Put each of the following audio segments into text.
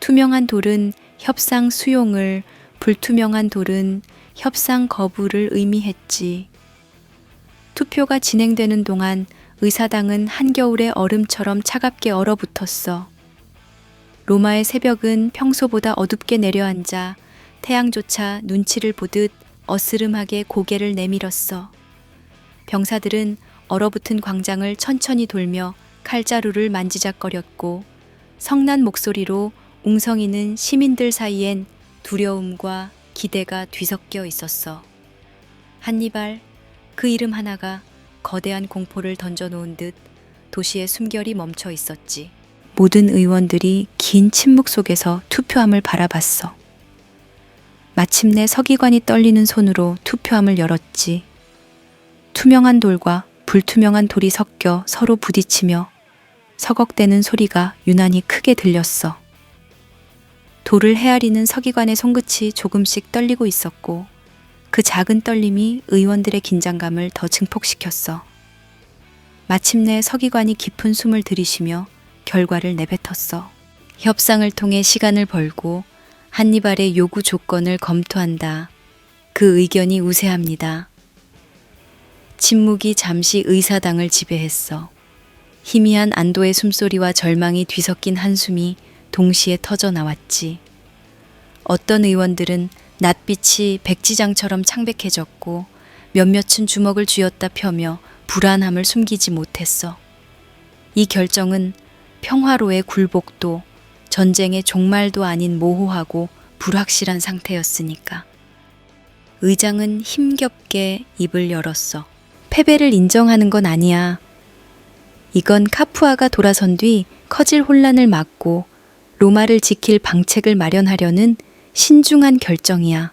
투명한 돌은 협상 수용을, 불투명한 돌은 협상 거부를 의미했지. 투표가 진행되는 동안 의사당은 한겨울의 얼음처럼 차갑게 얼어붙었어. 로마의 새벽은 평소보다 어둡게 내려앉아 태양조차 눈치를 보듯 어스름하게 고개를 내밀었어. 병사들은 얼어붙은 광장을 천천히 돌며 칼자루를 만지작거렸고 성난 목소리로 웅성이는 시민들 사이엔 두려움과 기대가 뒤섞여 있었어. 한니발, 그 이름 하나가 거대한 공포를 던져놓은 듯 도시의 숨결이 멈춰 있었지. 모든 의원들이 긴 침묵 속에서 투표함을 바라봤어. 마침내 서기관이 떨리는 손으로 투표함을 열었지. 투명한 돌과 불투명한 돌이 섞여 서로 부딪히며 서걱대는 소리가 유난히 크게 들렸어. 돌을 헤아리는 서기관의 손끝이 조금씩 떨리고 있었고 그 작은 떨림이 의원들의 긴장감을 더 증폭시켰어. 마침내 서기관이 깊은 숨을 들이쉬며 결과를 내뱉었어. 협상을 통해 시간을 벌고 한니발의 요구 조건을 검토한다. 그 의견이 우세합니다. 침묵이 잠시 의사당을 지배했어. 희미한 안도의 숨소리와 절망이 뒤섞인 한숨이 동시에 터져 나왔지. 어떤 의원들은 낯빛이 백지장처럼 창백해졌고 몇몇은 주먹을 쥐었다 펴며 불안함을 숨기지 못했어. 이 결정은 평화로의 굴복도 전쟁의 종말도 아닌 모호하고 불확실한 상태였으니까. 의장은 힘겹게 입을 열었어. 패배를 인정하는 건 아니야. 이건 카푸아가 돌아선 뒤 커질 혼란을 막고 로마를 지킬 방책을 마련하려는 신중한 결정이야.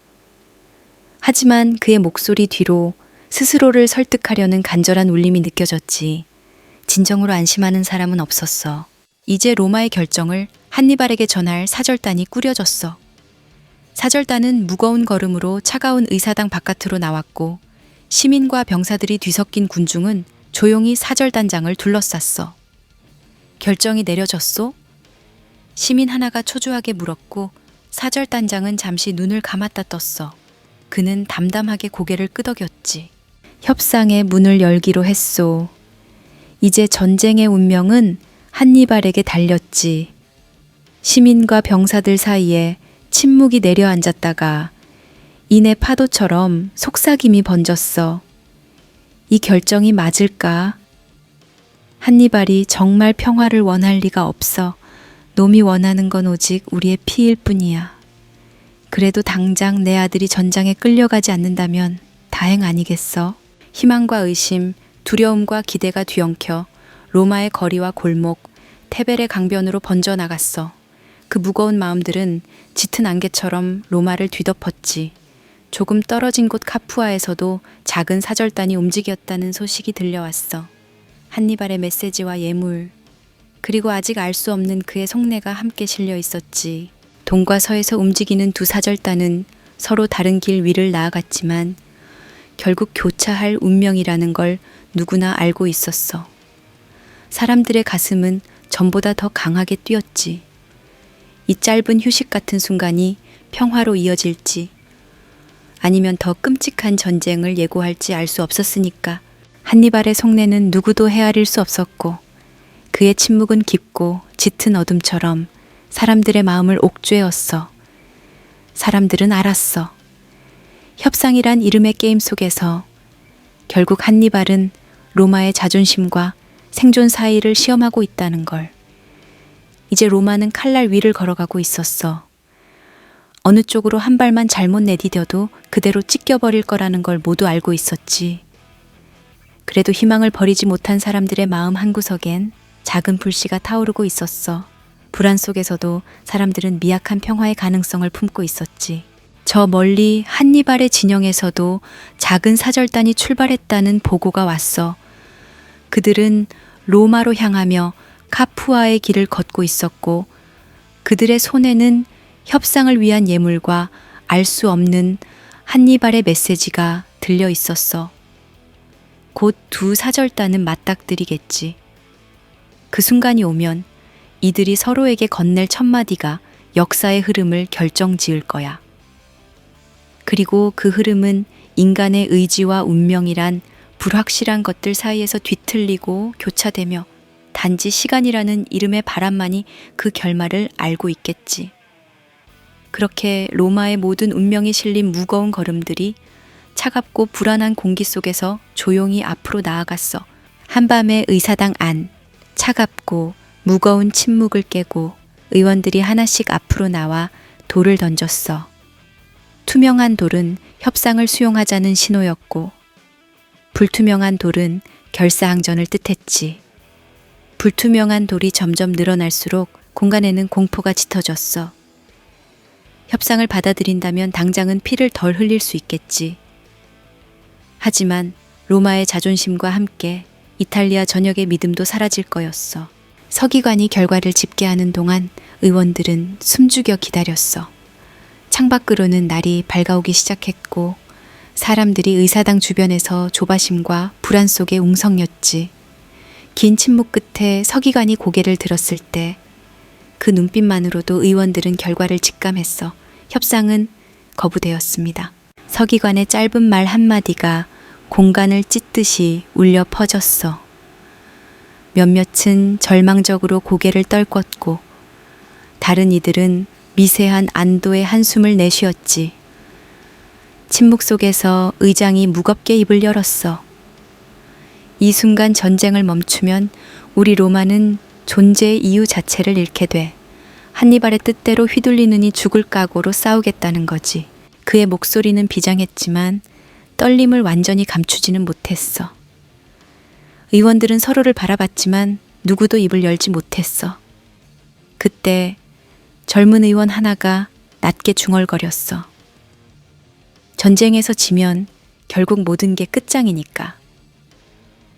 하지만 그의 목소리 뒤로 스스로를 설득하려는 간절한 울림이 느껴졌지. 진정으로 안심하는 사람은 없었어. 이제 로마의 결정을 한니발에게 전할 사절단이 꾸려졌어. 사절단은 무거운 걸음으로 차가운 의사당 바깥으로 나왔고 시민과 병사들이 뒤섞인 군중은 조용히 사절단장을 둘러쌌어. 결정이 내려졌소? 시민 하나가 초조하게 물었고 사절단장은 잠시 눈을 감았다 떴어. 그는 담담하게 고개를 끄덕였지. 협상의 문을 열기로 했소. 이제 전쟁의 운명은 한니발에게 달렸지. 시민과 병사들 사이에 침묵이 내려앉았다가 이내 파도처럼 속삭임이 번졌어. 이 결정이 맞을까? 한니발이 정말 평화를 원할 리가 없어. 놈이 원하는 건 오직 우리의 피일 뿐이야. 그래도 당장 내 아들이 전장에 끌려가지 않는다면 다행 아니겠어? 희망과 의심, 두려움과 기대가 뒤엉켜 로마의 거리와 골목, 테벨의 강변으로 번져나갔어. 그 무거운 마음들은 짙은 안개처럼 로마를 뒤덮었지. 조금 떨어진 곳 카푸아에서도 작은 사절단이 움직였다는 소식이 들려왔어. 한니발의 메시지와 예물, 그리고 아직 알 수 없는 그의 속내가 함께 실려 있었지. 동과 서에서 움직이는 두 사절단은 서로 다른 길 위를 나아갔지만 결국 교차할 운명이라는 걸 누구나 알고 있었어. 사람들의 가슴은 전보다 더 강하게 뛰었지. 이 짧은 휴식 같은 순간이 평화로 이어질지 아니면 더 끔찍한 전쟁을 예고할지 알 수 없었으니까. 한니발의 속내는 누구도 헤아릴 수 없었고 그의 침묵은 깊고 짙은 어둠처럼 사람들의 마음을 옥죄었어. 사람들은 알았어. 협상이란 이름의 게임 속에서 결국 한니발은 로마의 자존심과 생존 사이를 시험하고 있다는 걸. 이제 로마는 칼날 위를 걸어가고 있었어. 어느 쪽으로 한 발만 잘못 내디뎌도 그대로 찢겨버릴 거라는 걸 모두 알고 있었지. 그래도 희망을 버리지 못한 사람들의 마음 한구석엔 작은 불씨가 타오르고 있었어. 불안 속에서도 사람들은 미약한 평화의 가능성을 품고 있었지. 저 멀리 한니발의 진영에서도 작은 사절단이 출발했다는 보고가 왔어. 그들은 로마로 향하며 카푸아의 길을 걷고 있었고 그들의 손에는 협상을 위한 예물과 알 수 없는 한니발의 메시지가 들려 있었어. 곧 두 사절단은 맞닥뜨리겠지. 그 순간이 오면 이들이 서로에게 건넬 첫마디가 역사의 흐름을 결정지을 거야. 그리고 그 흐름은 인간의 의지와 운명이란 불확실한 것들 사이에서 뒤틀리고 교차되며 단지 시간이라는 이름의 바람만이 그 결말을 알고 있겠지. 그렇게 로마의 모든 운명이 실린 무거운 걸음들이 차갑고 불안한 공기 속에서 조용히 앞으로 나아갔어. 한밤의 의사당 안, 차갑고 무거운 침묵을 깨고 의원들이 하나씩 앞으로 나와 돌을 던졌어. 투명한 돌은 협상을 수용하자는 신호였고, 불투명한 돌은 결사항전을 뜻했지. 불투명한 돌이 점점 늘어날수록 공간에는 공포가 짙어졌어. 협상을 받아들인다면 당장은 피를 덜 흘릴 수 있겠지. 하지만 로마의 자존심과 함께 이탈리아 전역의 믿음도 사라질 거였어. 서기관이 결과를 집계하는 동안 의원들은 숨죽여 기다렸어. 창밖으로는 날이 밝아오기 시작했고 사람들이 의사당 주변에서 조바심과 불안 속에 웅성였지. 긴 침묵 끝에 서기관이 고개를 들었을 때 그 눈빛만으로도 의원들은 결과를 직감했어. 협상은 거부되었습니다. 서기관의 짧은 말 한마디가 공간을 찢듯이 울려 퍼졌어. 몇몇은 절망적으로 고개를 떨궜고 다른 이들은 미세한 안도의 한숨을 내쉬었지. 침묵 속에서 의장이 무겁게 입을 열었어. 이 순간 전쟁을 멈추면 우리 로마는 존재의 이유 자체를 잃게 돼. 한니발의 뜻대로 휘둘리느니 죽을 각오로 싸우겠다는 거지. 그의 목소리는 비장했지만 떨림을 완전히 감추지는 못했어. 의원들은 서로를 바라봤지만 누구도 입을 열지 못했어. 그때 젊은 의원 하나가 낮게 중얼거렸어. 전쟁에서 지면 결국 모든 게 끝장이니까.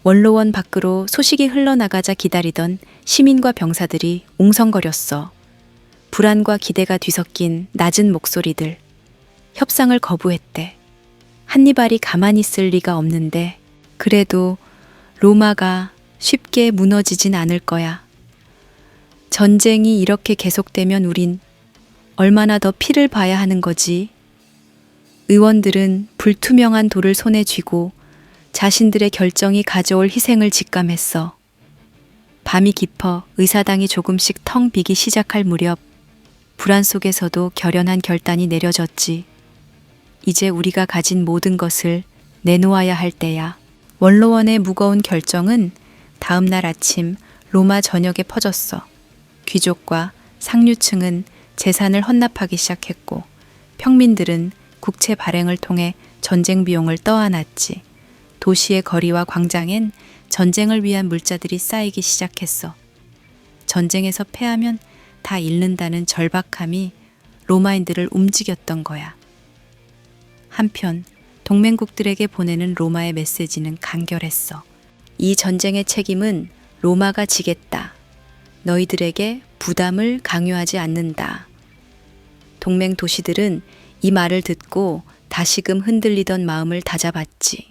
원로원 밖으로 소식이 흘러나가자 기다리던 시민과 병사들이 웅성거렸어. 불안과 기대가 뒤섞인 낮은 목소리들. 협상을 거부했대. 한니발이 가만히 있을 리가 없는데 그래도 로마가 쉽게 무너지진 않을 거야. 전쟁이 이렇게 계속되면 우린 얼마나 더 피를 봐야 하는 거지. 의원들은 불투명한 돌을 손에 쥐고 자신들의 결정이 가져올 희생을 직감했어. 밤이 깊어 의사당이 조금씩 텅 비기 시작할 무렵 불안 속에서도 결연한 결단이 내려졌지. 이제 우리가 가진 모든 것을 내놓아야 할 때야. 원로원의 무거운 결정은 다음 날 아침 로마 전역에 퍼졌어. 귀족과 상류층은 재산을 헌납하기 시작했고 평민들은 국채 발행을 통해 전쟁 비용을 떠안았지. 도시의 거리와 광장엔 전쟁을 위한 물자들이 쌓이기 시작했어. 전쟁에서 패하면 다 잃는다는 절박함이 로마인들을 움직였던 거야. 한편 동맹국들에게 보내는 로마의 메시지는 간결했어. 이 전쟁의 책임은 로마가 지겠다. 너희들에게 부담을 강요하지 않는다. 동맹 도시들은 이 말을 듣고 다시금 흔들리던 마음을 다잡았지.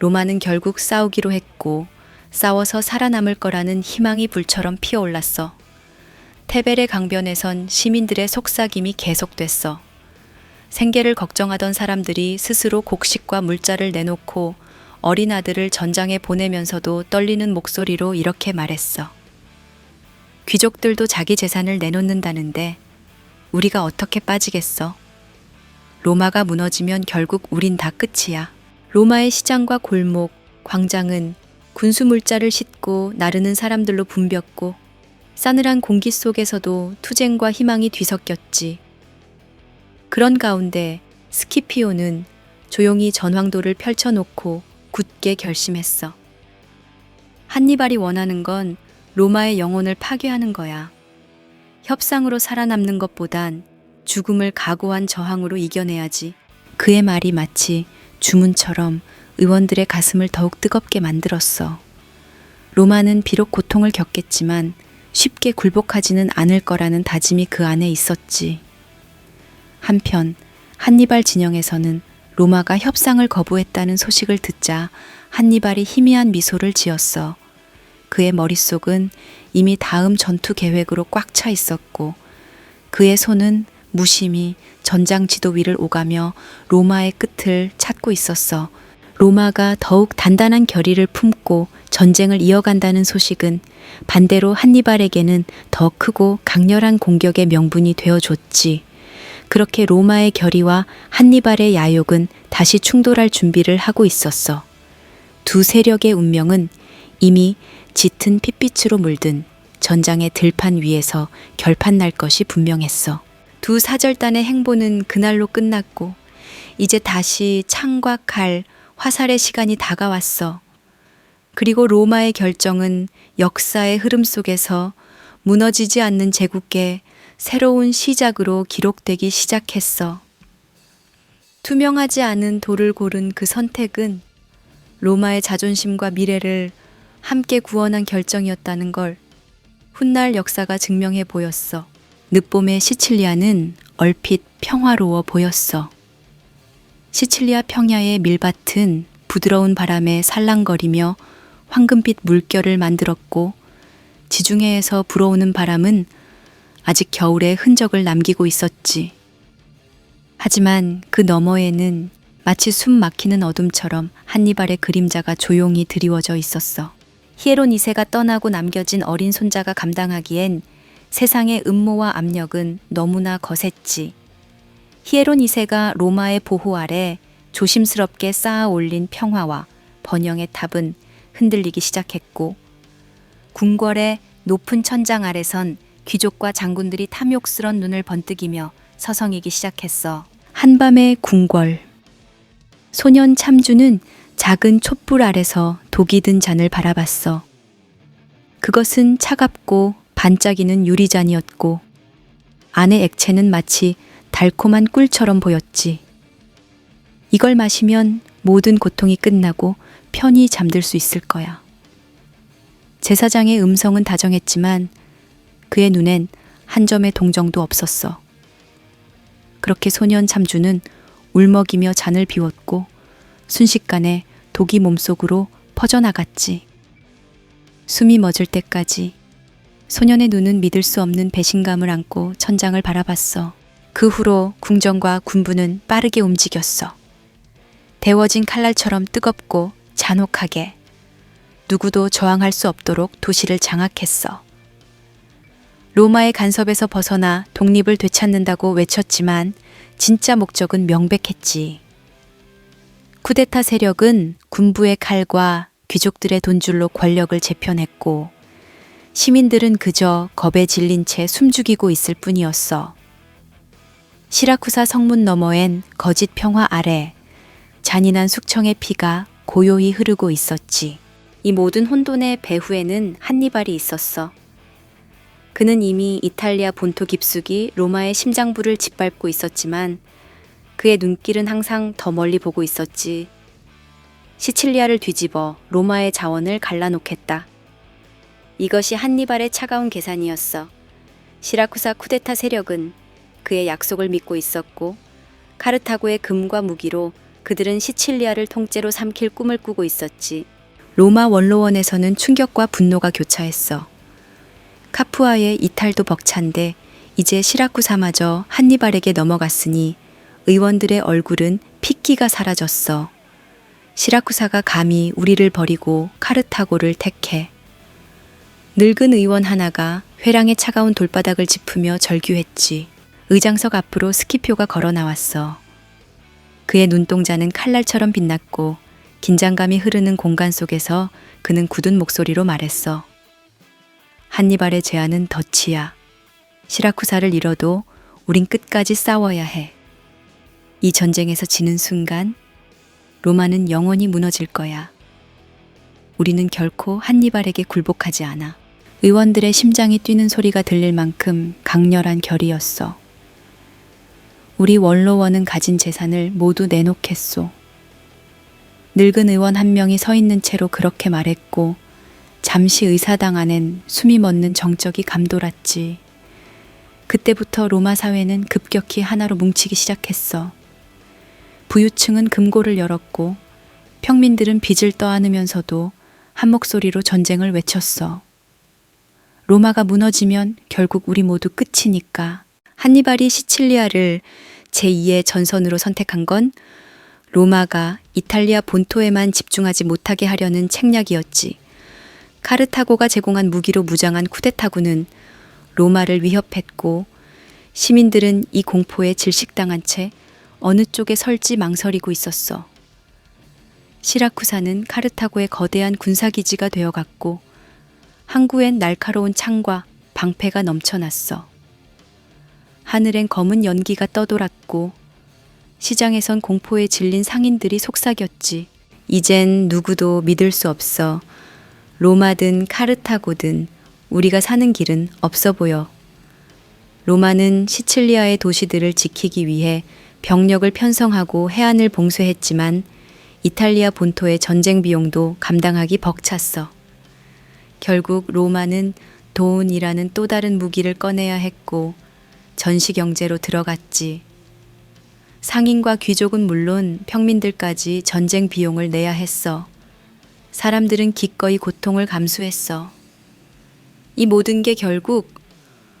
로마는 결국 싸우기로 했고 싸워서 살아남을 거라는 희망이 불처럼 피어올랐어. 테베레 강변에선 시민들의 속삭임이 계속됐어. 생계를 걱정하던 사람들이 스스로 곡식과 물자를 내놓고 어린 아들을 전장에 보내면서도 떨리는 목소리로 이렇게 말했어. 귀족들도 자기 재산을 내놓는다는데 우리가 어떻게 빠지겠어? 로마가 무너지면 결국 우린 다 끝이야. 로마의 시장과 골목, 광장은 군수 물자를 싣고 나르는 사람들로 붐볐고 싸늘한 공기 속에서도 투쟁과 희망이 뒤섞였지. 그런 가운데 스키피오는 조용히 전황도를 펼쳐놓고 굳게 결심했어. 한니발이 원하는 건 로마의 영혼을 파괴하는 거야. 협상으로 살아남는 것보단 죽음을 각오한 저항으로 이겨내야지. 그의 말이 마치 주문처럼 의원들의 가슴을 더욱 뜨겁게 만들었어. 로마는 비록 고통을 겪겠지만 쉽게 굴복하지는 않을 거라는 다짐이 그 안에 있었지. 한편 한니발 진영에서는 로마가 협상을 거부했다는 소식을 듣자 한니발이 희미한 미소를 지었어. 그의 머릿속은 이미 다음 전투 계획으로 꽉 차 있었고 그의 손은 무심히 전장 지도 위를 오가며 로마의 끝을 찾고 있었어. 로마가 더욱 단단한 결의를 품고 전쟁을 이어간다는 소식은 반대로 한니발에게는 더 크고 강렬한 공격의 명분이 되어줬지. 그렇게 로마의 결의와 한니발의 야욕은 다시 충돌할 준비를 하고 있었어. 두 세력의 운명은 이미 짙은 핏빛으로 물든 전장의 들판 위에서 결판날 것이 분명했어. 두 사절단의 행보는 그날로 끝났고 이제 다시 창과 칼, 화살의 시간이 다가왔어. 그리고 로마의 결정은 역사의 흐름 속에서 무너지지 않는 제국의 새로운 시작으로 기록되기 시작했어. 투명하지 않은 돌을 고른 그 선택은 로마의 자존심과 미래를 함께 구원한 결정이었다는 걸 훗날 역사가 증명해 보였어. 늦봄의 시칠리아는 얼핏 평화로워 보였어. 시칠리아 평야의 밀밭은 부드러운 바람에 살랑거리며 황금빛 물결을 만들었고 지중해에서 불어오는 바람은 아직 겨울의 흔적을 남기고 있었지. 하지만 그 너머에는 마치 숨 막히는 어둠처럼 한니발의 그림자가 조용히 드리워져 있었어. 히에론 2세가 떠나고 남겨진 어린 손자가 감당하기엔 세상의 음모와 압력은 너무나 거셌지. 히에론 2세가 로마의 보호 아래 조심스럽게 쌓아 올린 평화와 번영의 탑은 흔들리기 시작했고 궁궐의 높은 천장 아래선 귀족과 장군들이 탐욕스런 눈을 번뜩이며 서성이기 시작했어. 한밤의 궁궐. 소년 참주는 작은 촛불 아래서 독이 든 잔을 바라봤어. 그것은 차갑고 반짝이는 유리잔이었고 안의 액체는 마치 달콤한 꿀처럼 보였지. 이걸 마시면 모든 고통이 끝나고 편히 잠들 수 있을 거야. 제사장의 음성은 다정했지만 그의 눈엔 한 점의 동정도 없었어. 그렇게 소년 참주는 울먹이며 잔을 비웠고 순식간에 독이 몸속으로 퍼져나갔지. 숨이 멎을 때까지 소년의 눈은 믿을 수 없는 배신감을 안고 천장을 바라봤어. 그 후로 궁정과 군부는 빠르게 움직였어. 데워진 칼날처럼 뜨겁고 잔혹하게 누구도 저항할 수 없도록 도시를 장악했어. 로마의 간섭에서 벗어나 독립을 되찾는다고 외쳤지만 진짜 목적은 명백했지. 쿠데타 세력은 군부의 칼과 귀족들의 돈줄로 권력을 재편했고 시민들은 그저 겁에 질린 채 숨죽이고 있을 뿐이었어. 시라쿠사 성문 너머엔 거짓 평화 아래 잔인한 숙청의 피가 고요히 흐르고 있었지. 이 모든 혼돈의 배후에는 한니발이 있었어. 그는 이미 이탈리아 본토 깊숙이 로마의 심장부를 짓밟고 있었지만 그의 눈길은 항상 더 멀리 보고 있었지. 시칠리아를 뒤집어 로마의 자원을 갈라놓겠다. 이것이 한니발의 차가운 계산이었어. 시라쿠사 쿠데타 세력은 그의 약속을 믿고 있었고 카르타고의 금과 무기로 그들은 시칠리아를 통째로 삼킬 꿈을 꾸고 있었지. 로마 원로원에서는 충격과 분노가 교차했어. 카푸아의 이탈도 벅찬데 이제 시라쿠사마저 한니발에게 넘어갔으니 의원들의 얼굴은 핏기가 사라졌어. 시라쿠사가 감히 우리를 버리고 카르타고를 택해. 늙은 의원 하나가 회랑의 차가운 돌바닥을 짚으며 절규했지. 의장석 앞으로 스키표가 걸어 나왔어. 그의 눈동자는 칼날처럼 빛났고 긴장감이 흐르는 공간 속에서 그는 굳은 목소리로 말했어. 한니발의 제안은 덫이야. 시라쿠사를 잃어도 우린 끝까지 싸워야 해. 이 전쟁에서 지는 순간 로마는 영원히 무너질 거야. 우리는 결코 한니발에게 굴복하지 않아. 의원들의 심장이 뛰는 소리가 들릴 만큼 강렬한 결의였어. 우리 원로원은 가진 재산을 모두 내놓겠소. 늙은 의원 한 명이 서 있는 채로 그렇게 말했고 잠시 의사당 안엔 숨이 멎는 정적이 감돌았지. 그때부터 로마 사회는 급격히 하나로 뭉치기 시작했어. 부유층은 금고를 열었고 평민들은 빚을 떠안으면서도 한 목소리로 전쟁을 외쳤어. 로마가 무너지면 결국 우리 모두 끝이니까 한니발이 시칠리아를 제2의 전선으로 선택한 건 로마가 이탈리아 본토에만 집중하지 못하게 하려는 책략이었지. 카르타고가 제공한 무기로 무장한 쿠데타군은 로마를 위협했고 시민들은 이 공포에 질식당한 채 어느 쪽에 설지 망설이고 있었어. 시라쿠사는 카르타고의 거대한 군사기지가 되어갔고 항구엔 날카로운 창과 방패가 넘쳐났어. 하늘엔 검은 연기가 떠돌았고 시장에선 공포에 질린 상인들이 속삭였지. 이젠 누구도 믿을 수 없어. 로마든 카르타고든 우리가 사는 길은 없어 보여. 로마는 시칠리아의 도시들을 지키기 위해 병력을 편성하고 해안을 봉쇄했지만 이탈리아 본토의 전쟁 비용도 감당하기 벅찼어. 결국 로마는 돈이라는 또 다른 무기를 꺼내야 했고 전시 경제로 들어갔지. 상인과 귀족은 물론 평민들까지 전쟁 비용을 내야 했어. 사람들은 기꺼이 고통을 감수했어. 이 모든 게 결국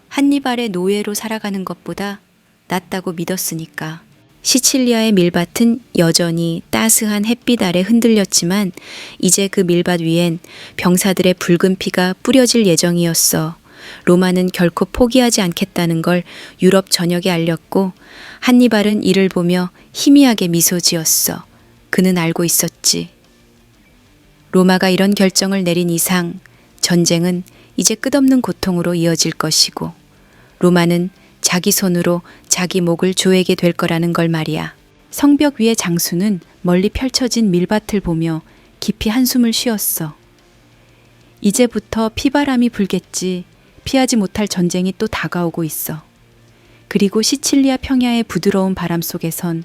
한니발의 노예로 살아가는 것보다 낫다고 믿었으니까. 시칠리아의 밀밭은 여전히 따스한 햇빛 아래 흔들렸지만 이제 그 밀밭 위엔 병사들의 붉은 피가 뿌려질 예정이었어. 로마는 결코 포기하지 않겠다는 걸 유럽 전역에 알렸고 한니발은 이를 보며 희미하게 미소 지었어. 그는 알고 있었지. 로마가 이런 결정을 내린 이상 전쟁은 이제 끝없는 고통으로 이어질 것이고 로마는 자기 손으로 자기 목을 조에게 될 거라는 걸 말이야. 성벽 위의 장수는 멀리 펼쳐진 밀밭을 보며 깊이 한숨을 쉬었어. 이제부터 피바람이 불겠지. 피하지 못할 전쟁이 또 다가오고 있어. 그리고 시칠리아 평야의 부드러운 바람 속에선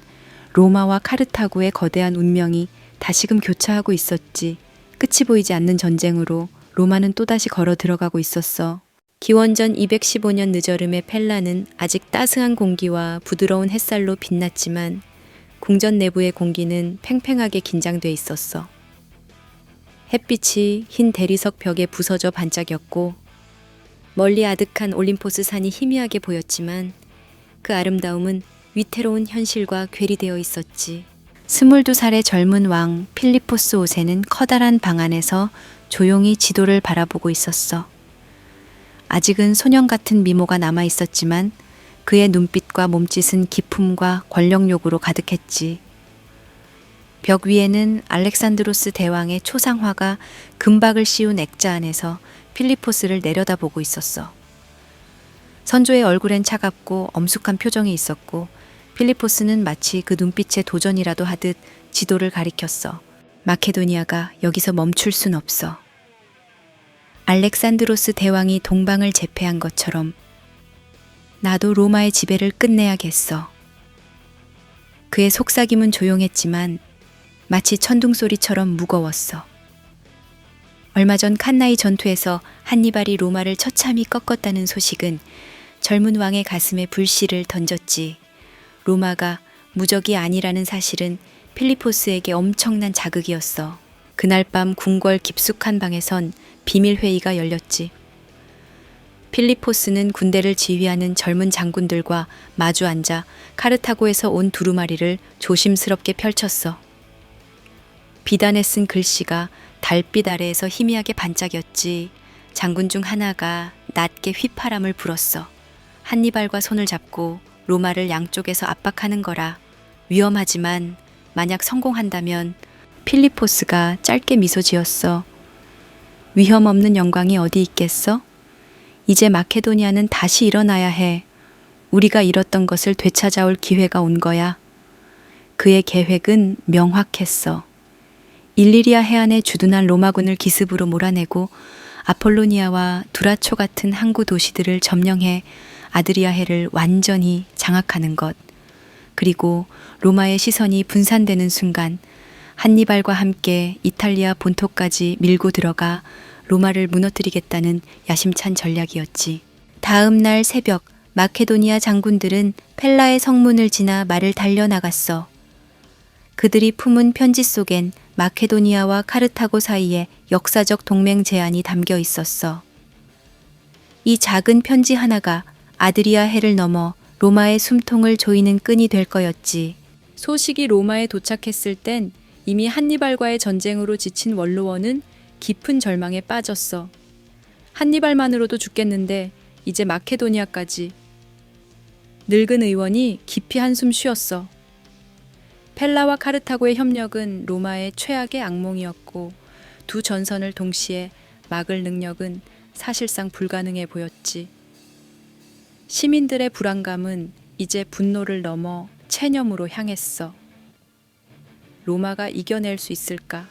로마와 카르타고의 거대한 운명이 다시금 교차하고 있었지. 끝이 보이지 않는 전쟁으로 로마는 또다시 걸어 들어가고 있었어. 기원전 215년 늦여름의 펠라는 아직 따스한 공기와 부드러운 햇살로 빛났지만 궁전 내부의 공기는 팽팽하게 긴장돼 있었어. 햇빛이 흰 대리석 벽에 부서져 반짝였고 멀리 아득한 올림포스 산이 희미하게 보였지만 그 아름다움은 위태로운 현실과 괴리되어 있었지. 22살의 젊은 왕 필리포스 5세는 커다란 방 안에서 조용히 지도를 바라보고 있었어. 아직은 소년 같은 미모가 남아 있었지만 그의 눈빛과 몸짓은 기품과 권력욕으로 가득했지. 벽 위에는 알렉산드로스 대왕의 초상화가 금박을 씌운 액자 안에서 필리포스를 내려다보고 있었어. 선조의 얼굴엔 차갑고 엄숙한 표정이 있었고 필리포스는 마치 그 눈빛에 도전이라도 하듯 지도를 가리켰어. 마케도니아가 여기서 멈출 순 없어. 알렉산드로스 대왕이 동방을 제패한 것처럼 나도 로마의 지배를 끝내야겠어. 그의 속삭임은 조용했지만 마치 천둥소리처럼 무거웠어. 얼마 전 칸나이 전투에서 한니발이 로마를 처참히 꺾었다는 소식은 젊은 왕의 가슴에 불씨를 던졌지. 로마가 무적이 아니라는 사실은 필리포스에게 엄청난 자극이었어. 그날 밤 궁궐 깊숙한 방에선 비밀 회의가 열렸지. 필리포스는 군대를 지휘하는 젊은 장군들과 마주 앉아 카르타고에서 온 두루마리를 조심스럽게 펼쳤어. 비단에 쓴 글씨가 달빛 아래에서 희미하게 반짝였지. 장군 중 하나가 낮게 휘파람을 불었어. 한니발과 손을 잡고 로마를 양쪽에서 압박하는 거라. 위험하지만 만약 성공한다면. 필리포스가 짧게 미소 지었어. 위험 없는 영광이 어디 있겠어? 이제 마케도니아는 다시 일어나야 해. 우리가 잃었던 것을 되찾아올 기회가 온 거야. 그의 계획은 명확했어. 일리리아 해안의 주둔한 로마군을 기습으로 몰아내고 아폴로니아와 두라초 같은 항구 도시들을 점령해 아드리아해를 완전히 장악하는 것. 그리고 로마의 시선이 분산되는 순간 한니발과 함께 이탈리아 본토까지 밀고 들어가 로마를 무너뜨리겠다는 야심찬 전략이었지. 다음 날 새벽 마케도니아 장군들은 펠라의 성문을 지나 말을 달려나갔어. 그들이 품은 편지 속엔 마케도니아와 카르타고 사이에 역사적 동맹 제안이 담겨 있었어. 이 작은 편지 하나가 아드리아해를 넘어 로마의 숨통을 조이는 끈이 될 거였지. 소식이 로마에 도착했을 땐 이미 한니발과의 전쟁으로 지친 원로원은 깊은 절망에 빠졌어. 한니발만으로도 죽겠는데 이제 마케도니아까지. 늙은 의원이 깊이 한숨 쉬었어. 펠라와 카르타고의 협력은 로마의 최악의 악몽이었고 두 전선을 동시에 막을 능력은 사실상 불가능해 보였지. 시민들의 불안감은 이제 분노를 넘어 체념으로 향했어. 로마가 이겨낼 수 있을까?